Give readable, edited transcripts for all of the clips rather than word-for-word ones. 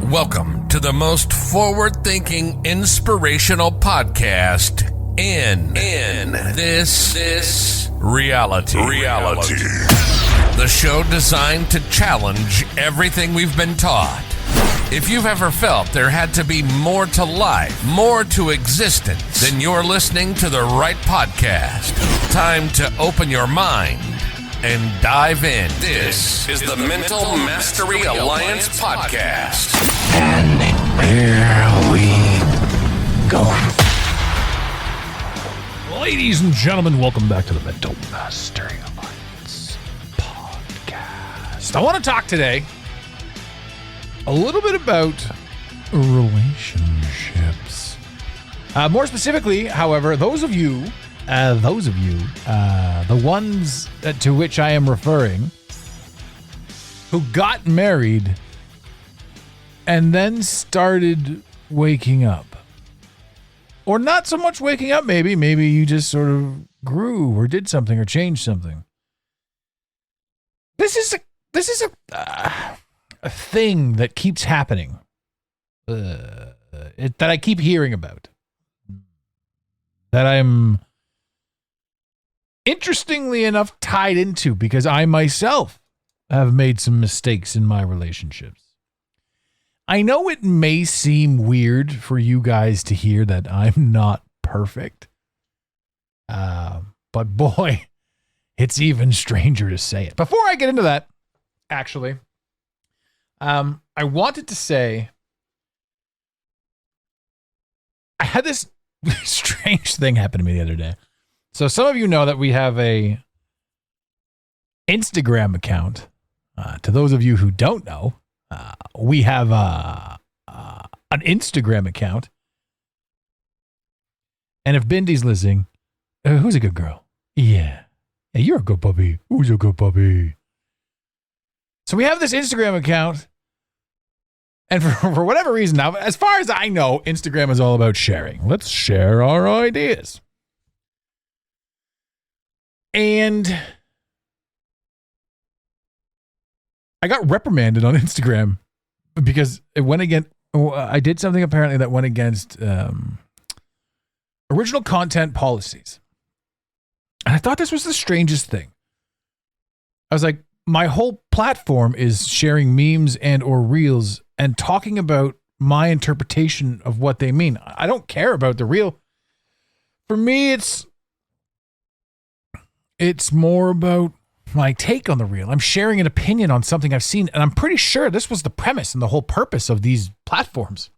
Welcome to the most forward-thinking, inspirational podcast in this reality. The show designed to challenge everything we've been taught. If you've ever felt there had to be more to life, more to existence, then you're listening to the right podcast. Time to open your mind and dive in. This is the Mental Mastery Alliance podcast. And here we go. Ladies and gentlemen, welcome back to the Mental Mastery Alliance podcast. I want to talk today a little bit about relationships. More specifically, however, those of you, the ones to which I am referring, who got married and then started waking up. Or not so much waking up, maybe you just sort of grew or did something or changed something. This is a thing that keeps happening, that I keep hearing about, that I'm interestingly enough tied into because I myself have made some mistakes in my relationships. I know it may seem weird for you guys to hear that I'm not perfect, but boy, it's even stranger to say it. Before I get into that, actually, I wanted to say I had this strange thing happen to me the other day. So some of you know that we have a Instagram account. To those of you who don't know, we have an Instagram account. And if Bindy's listening, who's a good girl? Yeah. Hey, you're a good puppy. Who's a good puppy? So we have this Instagram account. And for whatever reason, now, as far as I know, Instagram is all about sharing. Let's share our ideas. And I got reprimanded on Instagram because it went against, I did something apparently that went against original content policies. And I thought this was the strangest thing. I was like, my whole platform is sharing memes and or reels and talking about my interpretation of what they mean. I don't care about the reel. For me, it's more about my take on the reel. I'm sharing an opinion on something I've seen, and I'm pretty sure this was the premise and the whole purpose of these platforms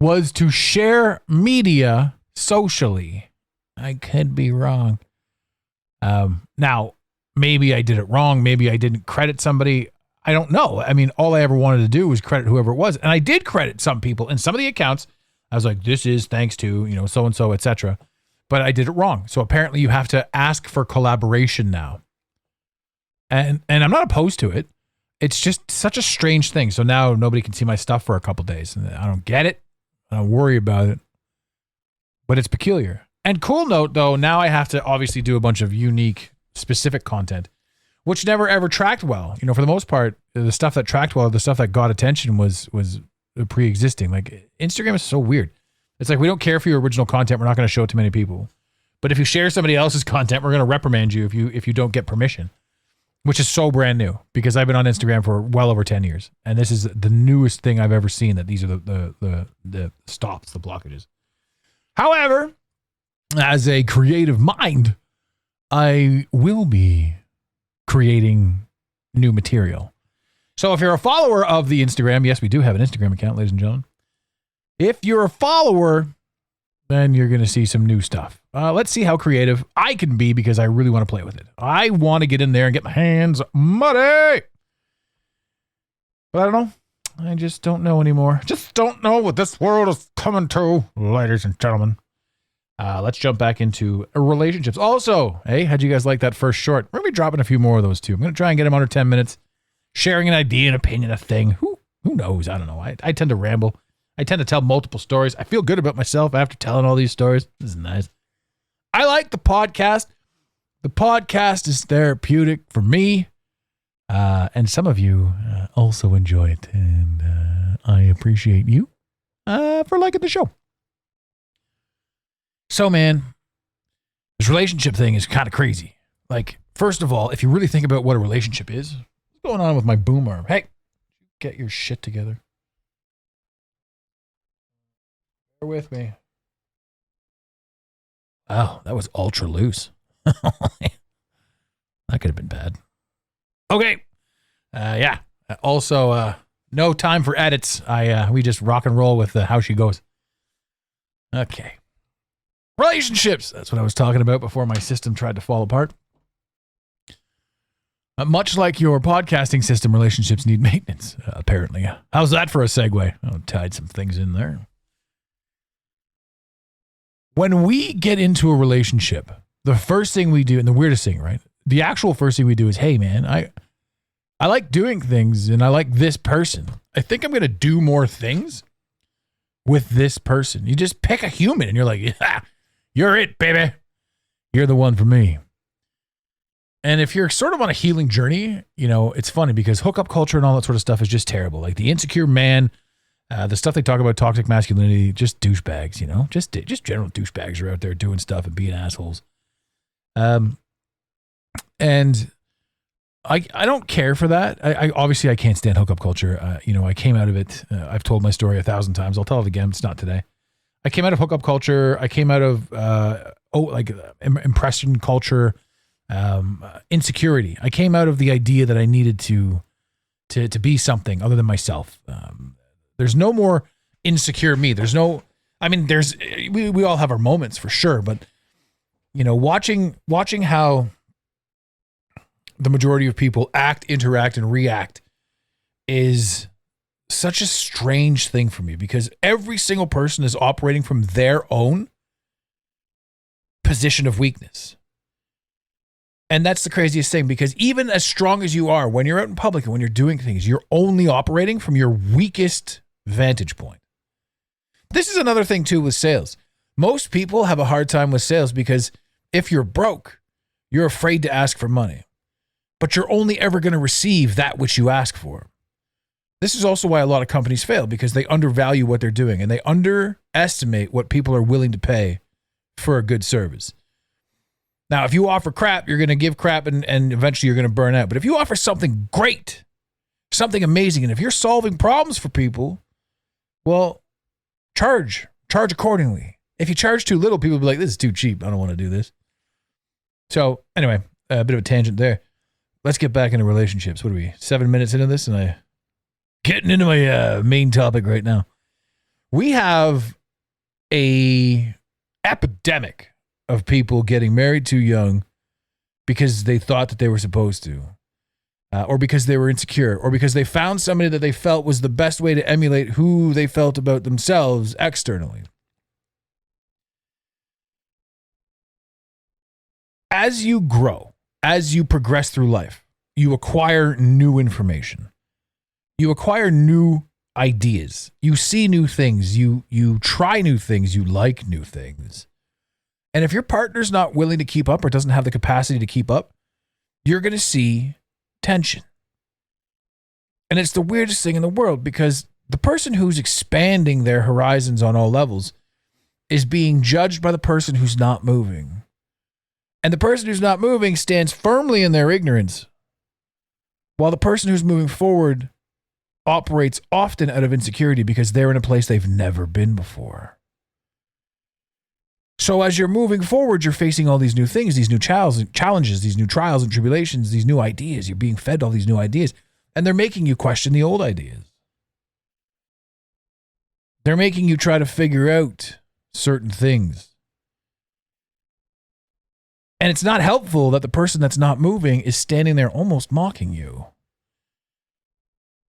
was to share media socially. I could be wrong. Now, maybe I did it wrong. Maybe I didn't credit somebody. I don't know. I mean, all I ever wanted to do was credit whoever it was. And I did credit some people in some of the accounts. I was like, this is thanks to, so-and-so, etc. But I did it wrong. So apparently you have to ask for collaboration now. And I'm not opposed to it. It's just such a strange thing. So now nobody can see my stuff for a couple days. And I don't get it. I don't worry about it. But it's peculiar. And cool note, though, now I have to obviously do a bunch of unique, specific content, which never ever tracked well. For the most part, the stuff that tracked well, the stuff that got attention was pre-existing. Like, Instagram is so weird. It's like, we don't care for your original content. We're not going to show it to many people. But if you share somebody else's content, we're going to reprimand you if you don't get permission, which is so brand new because I've been on Instagram for well over 10 years. And this is the newest thing I've ever seen, that these are the stops, the blockages. However, as a creative mind, I will be creating new material. So if you're a follower of the Instagram, yes, we do have an Instagram account, ladies and gentlemen. If you're a follower, then you're going to see some new stuff. Let's see how creative I can be because I really want to play with it. I want to get in there and get my hands muddy. But I don't know. I just don't know anymore. Just don't know what this world is coming to, ladies and gentlemen. Let's jump back into relationships. Also, hey, how'd you guys like that first short? We're going to be dropping a few more of those too. I'm going to try and get them under 10 minutes. Sharing an idea, an opinion, a thing. Who knows? I don't know. I tend to ramble. I tend to tell multiple stories. I feel good about myself after telling all these stories. This is nice. I like the podcast. The podcast is therapeutic for me. And some of you also enjoy it. And I appreciate you for liking the show. So, man, this relationship thing is kind of crazy. Like, first of all, if you really think about what a relationship is, what's going on with my boom arm? Hey, get your shit together. Bear with me. Wow, that was ultra loose. That could have been bad. Okay. Yeah. Also, no time for edits. We just rock and roll with how she goes. Okay. Relationships. That's what I was talking about before my system tried to fall apart. Much like your podcasting system, relationships need maintenance, apparently. How's that for a segue? I tied some things in there. When we get into a relationship, the first thing we do, and the weirdest thing, right? The actual first thing we do is, hey, man, I like doing things and I like this person. I think I'm going to do more things with this person. You just pick a human and you're like, yeah, you're it, baby. You're the one for me. And if you're sort of on a healing journey, you know, it's funny because hookup culture and all that sort of stuff is just terrible. Like the insecure man, the stuff they talk about, toxic masculinity, just douchebags, you know, just general douchebags are out there doing stuff and being assholes. And I don't care for that. I obviously I can't stand hookup culture. You know, I came out of it. I've told my story 1,000 times. I'll tell it again. It's not today. I came out of hookup culture. I came out of impression culture, insecurity. I came out of the idea that I needed to be something other than myself. There's no more insecure me. There's no. I mean, we all have our moments for sure, but you know, watching how the majority of people act, interact, and react is such a strange thing for me because every single person is operating from their own position of weakness. And that's the craziest thing because even as strong as you are, when you're out in public and when you're doing things, you're only operating from your weakest vantage point. This is another thing too with sales. Most people have a hard time with sales because if you're broke, you're afraid to ask for money. But you're only ever going to receive that which you ask for. This is also why a lot of companies fail because they undervalue what they're doing and they underestimate what people are willing to pay for a good service. Now, if you offer crap, you're going to give crap and eventually you're going to burn out. But if you offer something great, something amazing, and if you're solving problems for people, well, charge accordingly. If you charge too little, people will be like, this is too cheap. I don't want to do this. So anyway, a bit of a tangent there. Let's get back into relationships. What are we, 7 minutes into this? And I getting into my main topic right now. We have a epidemic of people getting married too young because they thought that they were supposed to, or because they were insecure, or because they found somebody that they felt was the best way to emulate who they felt about themselves externally. As you grow, as you progress through life, you acquire new information. You acquire new ideas. You see new things. You try new things. You like new things. And if your partner's not willing to keep up or doesn't have the capacity to keep up, you're going to see tension. And it's the weirdest thing in the world because the person who's expanding their horizons on all levels is being judged by the person who's not moving. And the person who's not moving stands firmly in their ignorance, while the person who's moving forward operates often out of insecurity because they're in a place they've never been before. So as you're moving forward, you're facing all these new things, these new challenges, these new trials and tribulations, these new ideas. You're being fed all these new ideas, and they're making you question the old ideas. They're making you try to figure out certain things. And it's not helpful that the person that's not moving is standing there almost mocking you,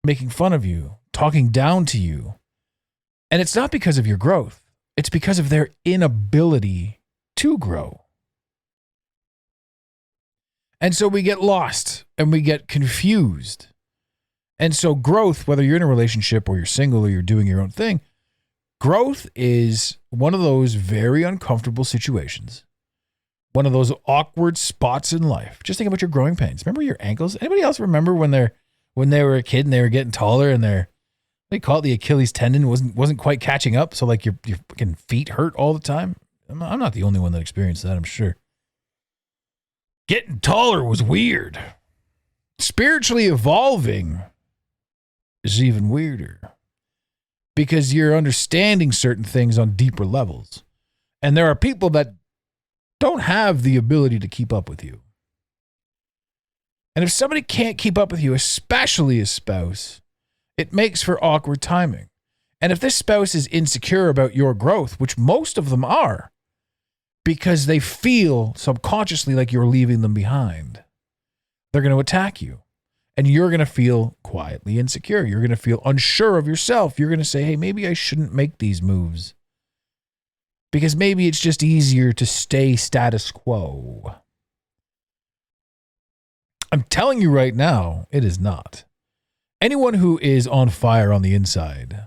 making fun of you, talking down to you. And it's not because of your growth. It's because of their inability to grow. And so we get lost and we get confused. And so growth, whether you're in a relationship or you're single or you're doing your own thing, growth is one of those very uncomfortable situations. One of those awkward spots in life. Just think about your growing pains. Remember your ankles? Anybody else remember when they were a kid and they were getting taller and their They call it the Achilles tendon wasn't quite catching up, so like your fucking feet hurt all the time. I'm not the only one that experienced that, I'm sure. Getting taller was weird. Spiritually evolving is even weirder because you're understanding certain things on deeper levels. And there are people that don't have the ability to keep up with you. And if somebody can't keep up with you, especially a spouse, it makes for awkward timing. And if this spouse is insecure about your growth, which most of them are, because they feel subconsciously like you're leaving them behind, they're going to attack you. And you're going to feel quietly insecure. You're going to feel unsure of yourself. You're going to say, hey, maybe I shouldn't make these moves. Because maybe it's just easier to stay status quo. I'm telling you right now, it is not. Anyone who is on fire on the inside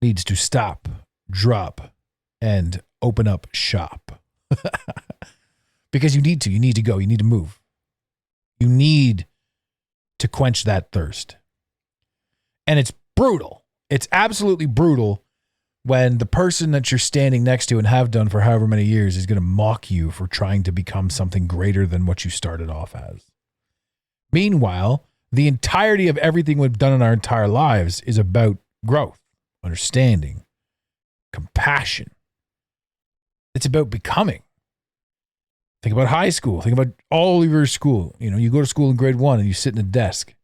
needs to stop, drop, and open up shop. Because you need to go, you need to move. You need to quench that thirst. And it's brutal. It's absolutely brutal when the person that you're standing next to and have done for however many years is going to mock you for trying to become something greater than what you started off as. Meanwhile, the entirety of everything we've done in our entire lives is about growth, understanding, compassion. It's about becoming. Think about high school. Think about all of your school. You know, you go to school in grade 1 and you sit in a desk.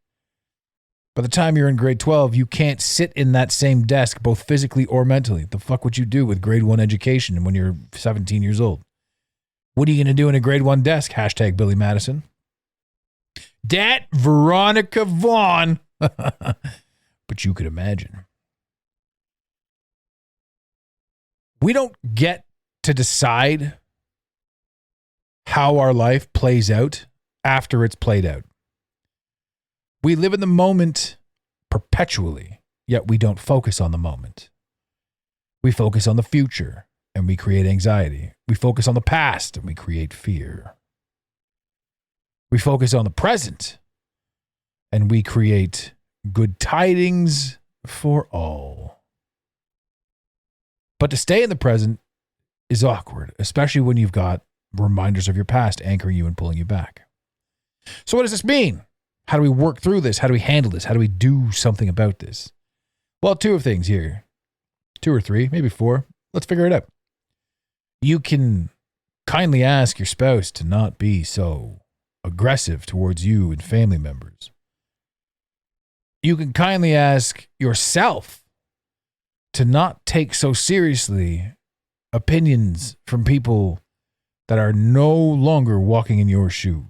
By the time you're in grade 12, you can't sit in that same desk, both physically or mentally. The fuck would you do with grade 1 education when you're 17 years old? What are you going to do in a grade 1 desk? Hashtag Billy Madison. Dat Veronica Vaughn. But you could imagine. We don't get to decide how our life plays out after it's played out. We live in the moment perpetually, yet we don't focus on the moment. We focus on the future and we create anxiety. We focus on the past and we create fear. We focus on the present and we create good tidings for all. But to stay in the present is awkward, especially when you've got reminders of your past anchoring you and pulling you back. So what does this mean? How do we work through this? How do we handle this? How do we do something about this? Well, 2 things here. 2 or 3, maybe 4. Let's figure it out. You can kindly ask your spouse to not be so aggressive towards you and family members. You can kindly ask yourself to not take so seriously opinions from people that are no longer walking in your shoes.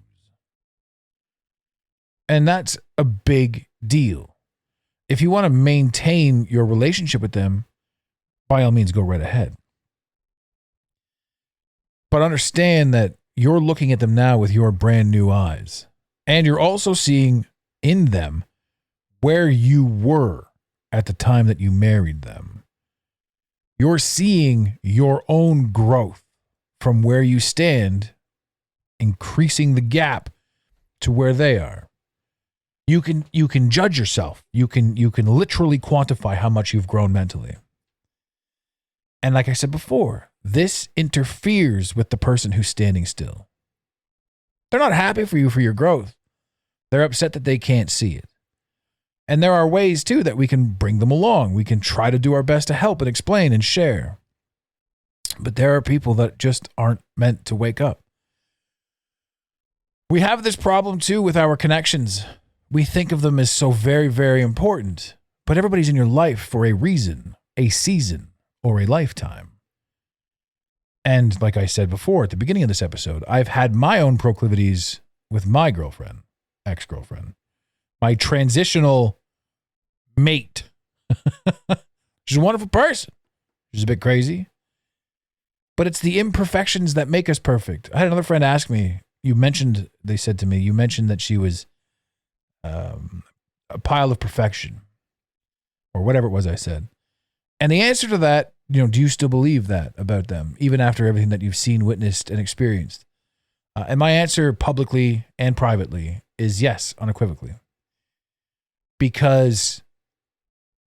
And that's a big deal. If you want to maintain your relationship with them, by all means, go right ahead. But understand that you're looking at them now with your brand new eyes. And you're also seeing in them where you were at the time that you married them. You're seeing your own growth from where you stand, increasing the gap to where they are. You can judge yourself. You can literally quantify how much you've grown mentally. And like I said before, this interferes with the person who's standing still. They're not happy for you for your growth. They're upset that they can't see it. And there are ways too that we can bring them along. We can try to do our best to help and explain and share. But there are people that just aren't meant to wake up. We have this problem too with our connections. We think of them as so very, very important, but everybody's in your life for a reason, a season, or a lifetime. And like I said before at the beginning of this episode, I've had my own proclivities with my girlfriend, ex-girlfriend, my transitional mate. She's a wonderful person. She's a bit crazy, but it's the imperfections that make us perfect. I had another friend ask me, they said to me, you mentioned that she was a pile of perfection or whatever it was I said. And the answer to that, do you still believe that about them, even after everything that you've seen, witnessed, and experienced? And my answer publicly and privately is yes, unequivocally. Because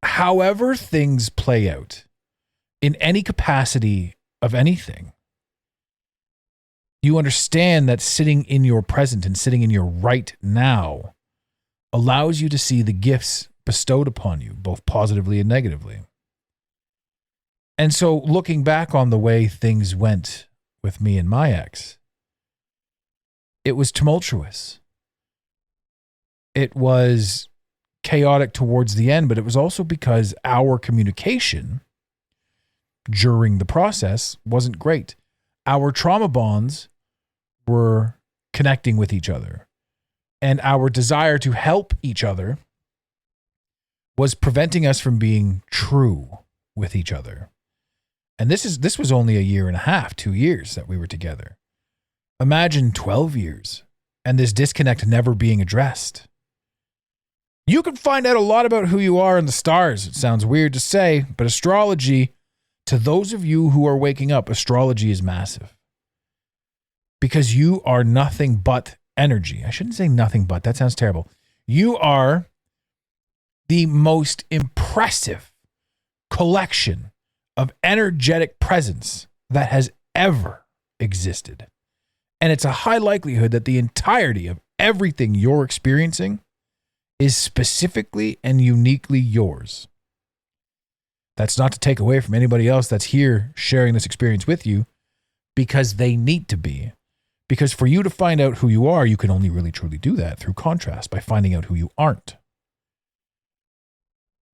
however things play out in any capacity of anything, you understand that sitting in your present and sitting in your right now allows you to see the gifts bestowed upon you, both positively and negatively. And so looking back on the way things went with me and my ex, it was tumultuous. It was chaotic towards the end, but it was also because our communication during the process wasn't great. Our trauma bonds were connecting with each other, and our desire to help each other was preventing us from being true with each other. And this was only a year and a half, 2 years that we were together. Imagine 12 years and this disconnect never being addressed. You can find out a lot about who you are in the stars. It sounds weird to say, but astrology, to those of you who are waking up, astrology is massive. Because you are nothing but energy. I shouldn't say nothing but, that sounds terrible. You are the most impressive collection of energetic presence that has ever existed. And it's a high likelihood that the entirety of everything you're experiencing is specifically and uniquely yours. That's not to take away from anybody else that's here sharing this experience with you, because they need to be. Because for you to find out who you are, you can only really truly do that through contrast, by finding out who you aren't.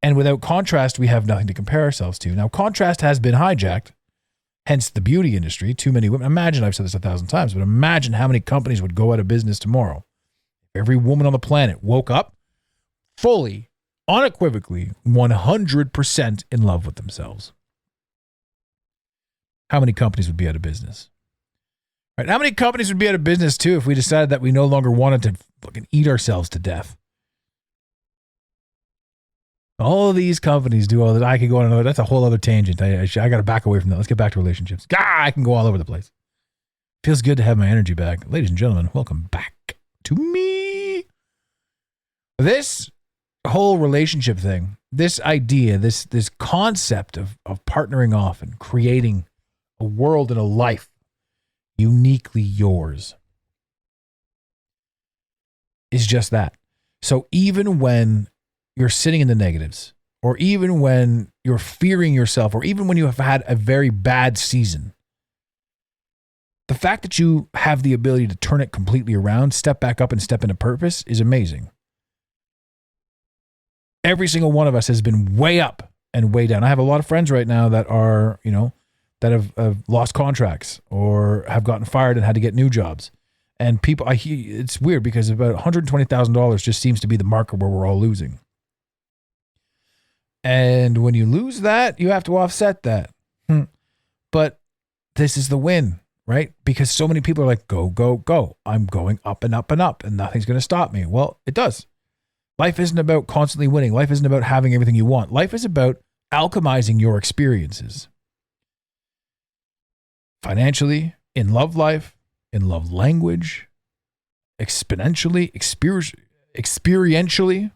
And without contrast, we have nothing to compare ourselves to. Now, contrast has been hijacked, hence the beauty industry. Too many women. Imagine, I've said this 1,000 times, but imagine how many companies would go out of business tomorrow. Every woman on the planet woke up fully, unequivocally, 100% in love with themselves. How many companies would be out of business? Right? How many companies would be out of business too if we decided that we no longer wanted to fucking eat ourselves to death? All of these companies do all that. I could go on another. That's a whole other tangent. I got to back away from that. Let's get back to relationships. I can go all over the place. Feels good to have my energy back. Ladies and gentlemen, welcome back to me. This whole relationship thing, this idea, this concept of partnering off and creating a world and a life uniquely yours is just that. So even when you're sitting in the negatives, or even when you're fearing yourself, or even when you have had a very bad season, the fact that you have the ability to turn it completely around, step back up and step into purpose is amazing. Every single one of us has been way up and way down. I have a lot of friends right now that are, that have lost contracts or have gotten fired and had to get new jobs. And people, it's weird because about $120,000 just seems to be the marker where we're all losing. And when you lose that, you have to offset that. But this is the win, right? Because so many people are like, go, go, go. I'm going up and up and up, and nothing's going to stop me. Well, it does. Life isn't about constantly winning. Life isn't about having everything you want. Life is about alchemizing your experiences. Financially, in love life, in love language, exponentially, experientially. Am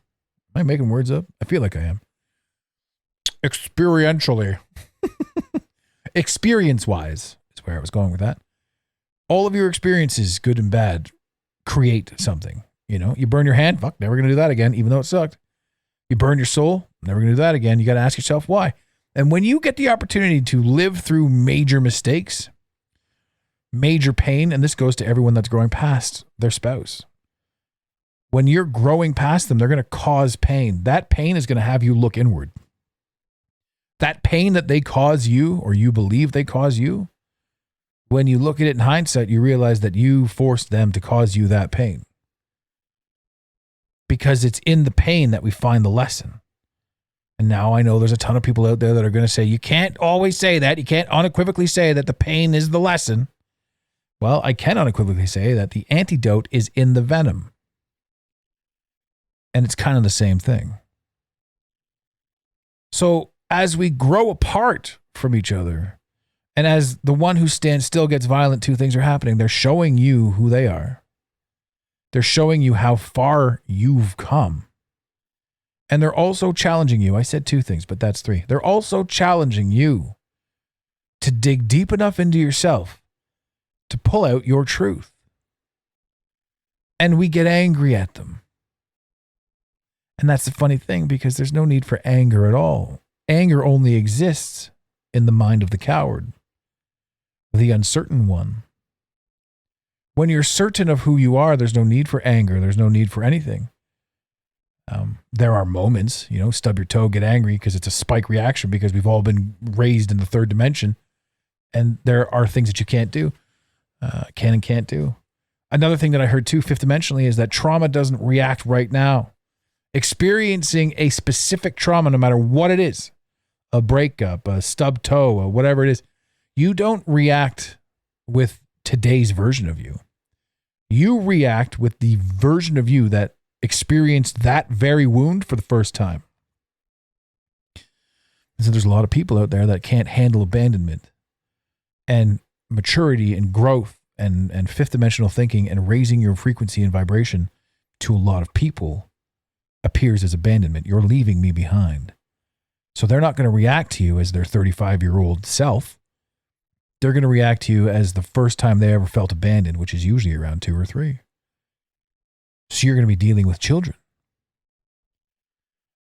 I making words up? I feel like I am. Experientially. Experience-wise is where I was going with that. All of your experiences, good and bad, create something. You burn your hand, fuck, never going to do that again, even though it sucked. You burn your soul, never going to do that again. You got to ask yourself why. And when you get the opportunity to live through major mistakes, major pain, and this goes to everyone that's growing past their spouse. When you're growing past them, they're going to cause pain. That pain is going to have you look inward. That pain that they cause you, or you believe they cause you, when you look at it in hindsight, you realize that you forced them to cause you that pain. Because it's in the pain that we find the lesson. And now I know there's a ton of people out there that are going to say, you can't always say that. You can't unequivocally say that the pain is the lesson. Well, I can unequivocally say that the antidote is in the venom. And it's kind of the same thing. So as we grow apart from each other, and as the one who stands still gets violent, two things are happening. They're showing you who they are. They're showing you how far you've come. And they're also challenging you. I said 2 things, but that's 3. They're also challenging you to dig deep enough into yourself to pull out your truth. And we get angry at them. And that's the funny thing, because there's no need for anger at all. Anger only exists in the mind of the coward, the uncertain one. When you're certain of who you are, there's no need for anger. There's no need for anything. There are moments, stub your toe, get angry because it's a spike reaction, because we've all been raised in the 3rd dimension. And there are things that you can't do, can and can't do. Another thing that I heard too, 5th dimensionally, is that trauma doesn't react right now. Experiencing a specific trauma, no matter what it is, a breakup, a stub toe, or whatever it is, you don't react with today's version of you. You react with the version of you that experienced that very wound for the first time. And so there's a lot of people out there that can't handle abandonment, and maturity and growth and 5th dimensional thinking and raising your frequency and vibration to a lot of people appears as abandonment. You're leaving me behind. So they're not going to react to you as their 35-year-old self. They're going to react to you as the first time they ever felt abandoned, which is usually around 2 or 3. So you're going to be dealing with children.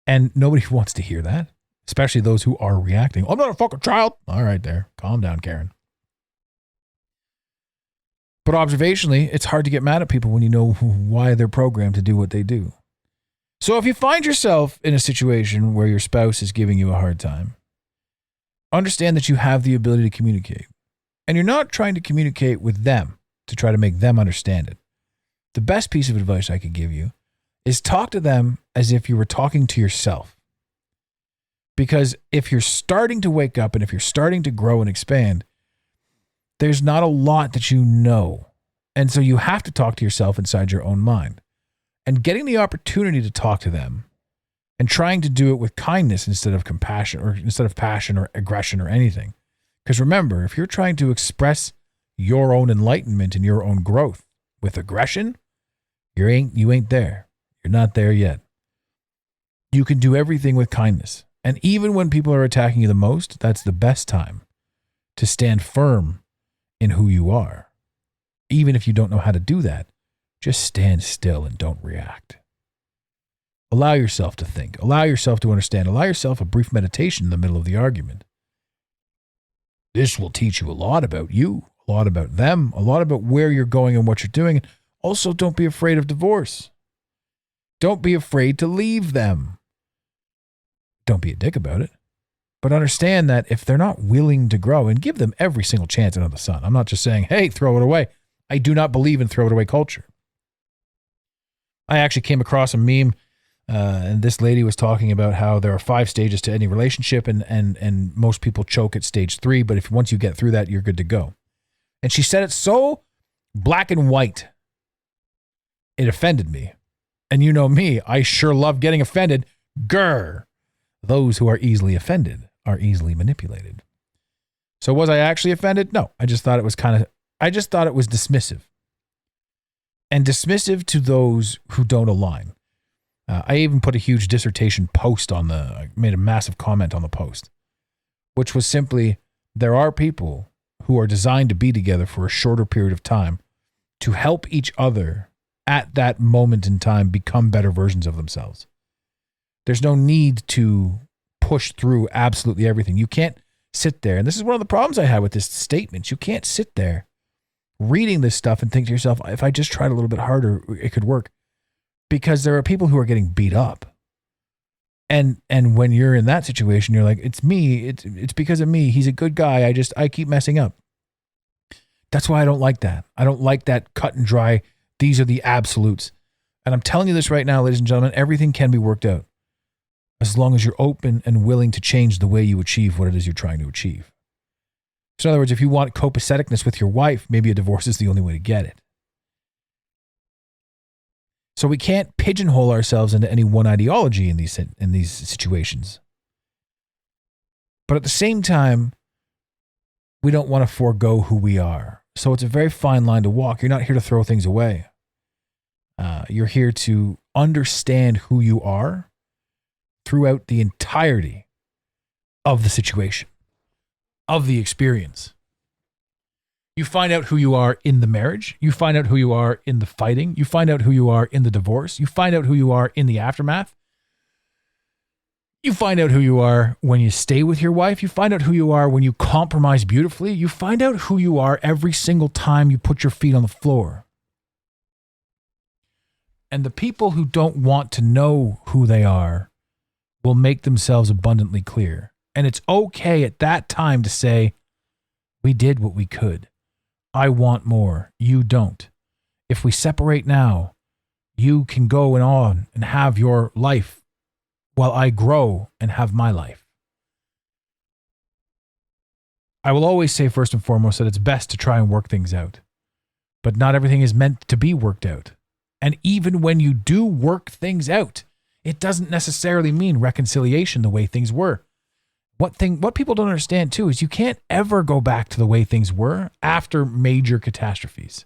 And nobody wants to hear that, especially those who are reacting. I'm not a fucking child. All right, there. Calm down, Karen. But observationally, it's hard to get mad at people when you know why they're programmed to do what they do. So if you find yourself in a situation where your spouse is giving you a hard time, understand that you have the ability to communicate. And you're not trying to communicate with them to try to make them understand it. The best piece of advice I could give you is talk to them as if you were talking to yourself. Because if you're starting to wake up and if you're starting to grow and expand, there's not a lot that you know. And so you have to talk to yourself inside your own mind. And getting the opportunity to talk to them and trying to do it with kindness instead of compassion, or instead of passion or aggression or anything. Because remember, if you're trying to express your own enlightenment and your own growth with aggression, you ain't there. You're not there yet. You can do everything with kindness. And even when people are attacking you the most, that's the best time to stand firm in who you are. Even if you don't know how to do that, just stand still and don't react. Allow yourself to think. Allow yourself to understand. Allow yourself a brief meditation in the middle of the argument. This will teach you a lot about you, a lot about them, a lot about where you're going and what you're doing. Also, don't be afraid of divorce. Don't be afraid to leave them. Don't be a dick about it. But understand that if they're not willing to grow, and give them every single chance under the sun. I'm not just saying, hey, throw it away. I do not believe in throw it away culture. I actually came across a meme, and this lady was talking about how there are 5 stages to any relationship, and most people choke at stage 3, but if once you get through that, you're good to go. And she said it so black and white, it offended me. And you know me, I sure love getting offended. Grr. Those who are easily offended are easily manipulated. So was I actually offended? No, I just thought it was dismissive. And dismissive to those who don't align. I even put a huge dissertation post I made a massive comment on the post, which was simply, there are people who are designed to be together for a shorter period of time to help each other at that moment in time become better versions of themselves. There's no need to push through absolutely everything. You can't sit there, and this is one of the problems I had with this statement. You can't sit there reading this stuff and think to yourself, if I just tried a little bit harder, it could work. Because there are people who are getting beat up. And when you're in that situation, you're like, it's me. It's because of me. He's a good guy. I keep messing up. That's why I don't like that. I don't like that cut and dry. These are the absolutes. And I'm telling you this right now, ladies and gentlemen, everything can be worked out as long as you're open and willing to change the way you achieve what it is you're trying to achieve. So in other words, if you want copaceticness with your wife, maybe a divorce is the only way to get it. So we can't pigeonhole ourselves into any one ideology in these situations. But at the same time, we don't want to forego who we are. So it's a very fine line to walk. You're not here to throw things away. You're here to understand who you are throughout the entirety of the situation, of the experience. You find out who you are in the marriage. You find out who you are in the fighting. You find out who you are in the divorce. You find out who you are in the aftermath. You find out who you are when you stay with your wife. You find out who you are when you compromise beautifully. You find out who you are every single time you put your feet on the floor. And the people who don't want to know who they are will make themselves abundantly clear. And it's okay at that time to say, we did what we could. I want more. You don't. If we separate now, you can go on and have your life while I grow and have my life. I will always say first and foremost that it's best to try and work things out. But not everything is meant to be worked out. And even when you do work things out, it doesn't necessarily mean reconciliation the way things were. What people don't understand too is you can't ever go back to the way things were after major catastrophes.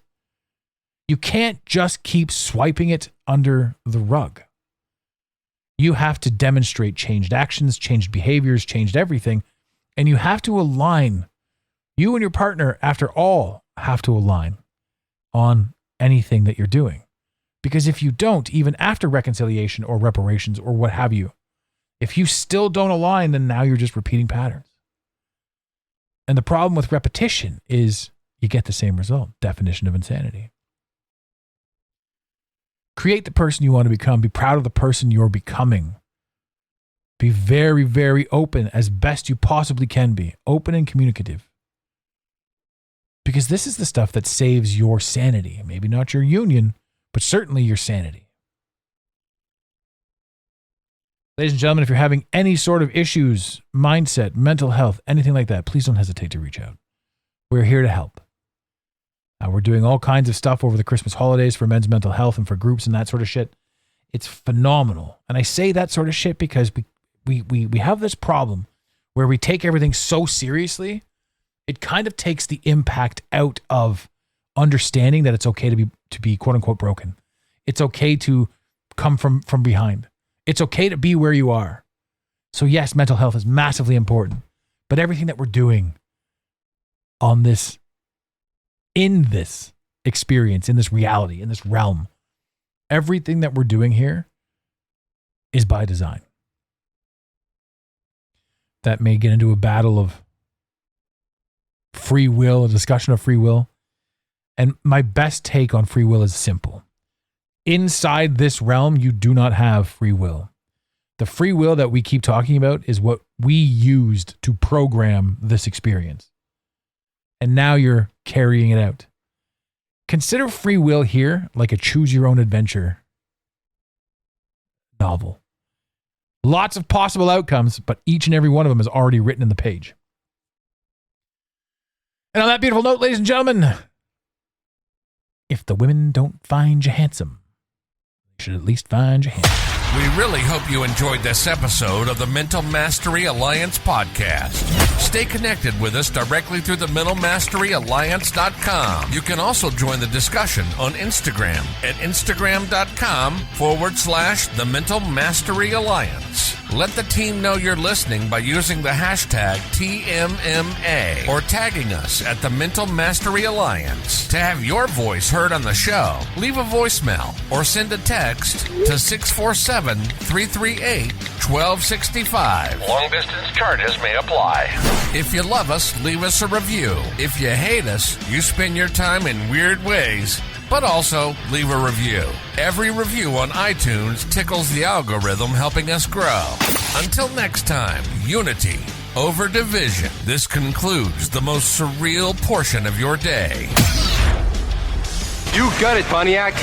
You can't just keep swiping it under the rug. You have to demonstrate changed actions, changed behaviors, changed everything, and you have to align. You and your partner, after all, have to align on anything that you're doing. Because if you don't, even after reconciliation or reparations or what have you, if you still don't align, then now you're just repeating patterns. And the problem with repetition is you get the same result. Definition of insanity. Create the person you want to become. Be proud of the person you're becoming. Be very, very open as best you possibly can be. Open and communicative. Because this is the stuff that saves your sanity. Maybe not your union, but certainly your sanity. Ladies and gentlemen, if you're having any sort of issues, mindset, mental health, anything like that, please don't hesitate to reach out. We're here to help. We're doing all kinds of stuff over the Christmas holidays for men's mental health and for groups and that sort of shit. It's phenomenal. And I say that sort of shit because we have this problem where we take everything so seriously, it kind of takes the impact out of understanding that it's okay to be quote unquote broken. It's okay to come from behind. It's okay to be where you are. So yes, mental health is massively important, but everything that we're doing in this experience, in this reality, in this realm, everything that we're doing here is by design. That may get into a battle of free will, a discussion of free will. And my best take on free will is simple. Inside this realm, you do not have free will. The free will that we keep talking about is what we used to program this experience. And now you're carrying it out. Consider free will here like a choose your own adventure novel. Lots of possible outcomes, but each and every one of them is already written in the page. And on that beautiful note, ladies and gentlemen, if the women don't find you handsome, they should at least find you handsome. We really hope you enjoyed this episode of the Mental Mastery Alliance podcast. Stay connected with us directly through the mentalmasteryalliance.com. You can also join the discussion on Instagram at instagram.com/the Mental Mastery Alliance. Let the team know you're listening by using the hashtag TMMA or tagging us at the Mental Mastery Alliance. To have your voice heard on the show, leave a voicemail or send a text to 647-338-1265. Long distance charges may apply. If you love us, leave us a review. If you hate us, you spend your time in weird ways, but also leave a review. Every review on iTunes tickles the algorithm, helping us grow. Until next time, unity over division. This concludes the most surreal portion of your day. You got it, Pontiac.